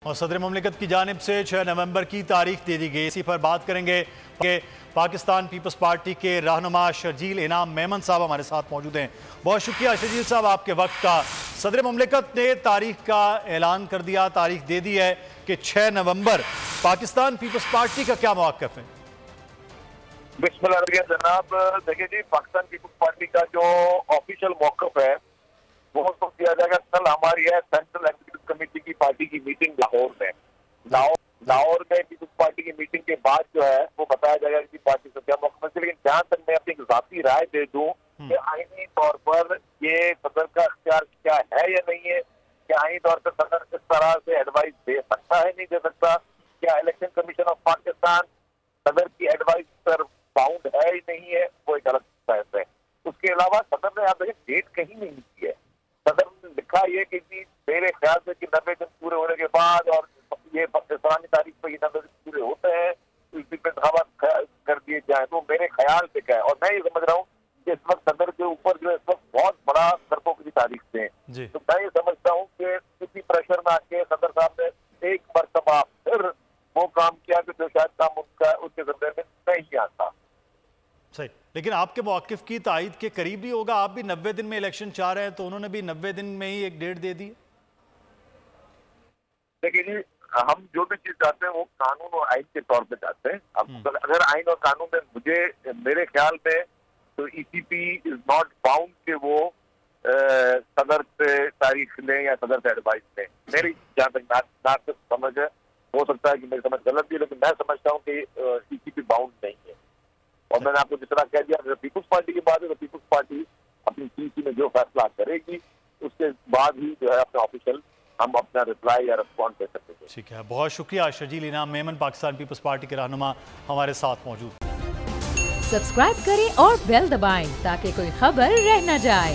और सदर मुमलिकत की जानिब से 6 नवंबर की तारीख दे दी गई। इसी पर बात करेंगे कि पाकिस्तान पीपल्स पार्टी के रहनुमा शर्जील इनाम मेमन साहब हमारे साथ मौजूद हैं। बहुत शुक्रिया शर्जील साहब आपके वक्त का। सदर मुमलिकत ने तारीख का ऐलान कर दिया, तारीख दे दी है कि 6 नवंबर। पाकिस्तान पीपल्स पार्टी का क्या मौक़िफ़ है? बिस्मिल्लाह जनाब, देखिए जी, पाकिस्तान पीपल्स पार्टी का जो ऑफिशियल मौक़िफ़ है वो तो दिया जाएगा। कल हमारी है सेंट्रल एग्जीक्यूटिव कमेटी की पार्टी की मीटिंग लाहौर में। लाहौर में पीपल्स पार्टी की मीटिंग के बाद जो है वो बताया जाएगा कि पार्टी से क्या मौक़िफ़ है। लेकिन जहाँ तक मैं अपनी ज़ाती राय दे दूँ कि आईनी तौर पर ये सदर का इख्तियार क्या है या नहीं है, क्या आईनी तौर पर सदर इस तरह से एडवाइस दे सकता है, नहीं दे सकता, क्या इलेक्शन कमीशन ऑफ पाकिस्तान सदर की एडवाइस पर बाउंड है ही नहीं है, वो एक अलग बहस है। उसके अलावा सदर ने आप देखिए डेट कहीं नहीं लिखी है। सदर ने लिखा ये कि मेरे ख्याल से कि 90 दिन पूरे होने के बाद और ये फलानी तारीख पर ये 90 दिन पूरे होते हैं तो इसी पे दावा कर दिए जाए, तो मेरे ख्याल से क्या है। और मैं ये समझ रहा हूँ कि इस वक्त सदर के ऊपर जो इस वक्त बहुत बड़ा सरकों की तारीख से है, तो मैं ये समझता हूँ कि किसी प्रेशर में आके सदर साहब ने एक मरतबा फिर वो काम किया कि जो शायद काम उनके जरिए में नहीं आता। सही, लेकिन आपके मौक़िफ़ की तायद के करीब नहीं होगा? आप भी 90 दिन में इलेक्शन चाह रहे हैं, तो उन्होंने भी 90 दिन में ही एक डेट दे दी। देखिए जी, हम जो भी चीज चाहते हैं वो कानून और आइन के तौर पे चाहते हैं। अब अगर आइन और कानून में मेरे ख्याल में तो ईसीपी इज नॉट बाउंड कि वो सदर से तारीख लें या सदर से एडवाइस लें। मेरी जहाँ तक ना समझ है, हो सकता है कि मेरी समझ गलत भी, लेकिन मैं समझता हूँ कि ईसीपी बाउंड नहीं है। और मैंने आपको जिस तरह कह दिया, अगर पीपल्स पार्टी की बात है तो पीपल्स पार्टी अपनी सीसी में जो फैसला करेगी उसके बाद ही जो है अपना ऑफिशियल हम अपना रिप्लाई या रिस्पॉन्ड कर सकते हैं। ठीक है, बहुत शुक्रिया शर्जील इनाम मेमन, पाकिस्तान पीपल्स पार्टी के रहनुमा हमारे साथ मौजूद। सब्सक्राइब करें और बेल दबाएं ताकि कोई खबर रह न जाए।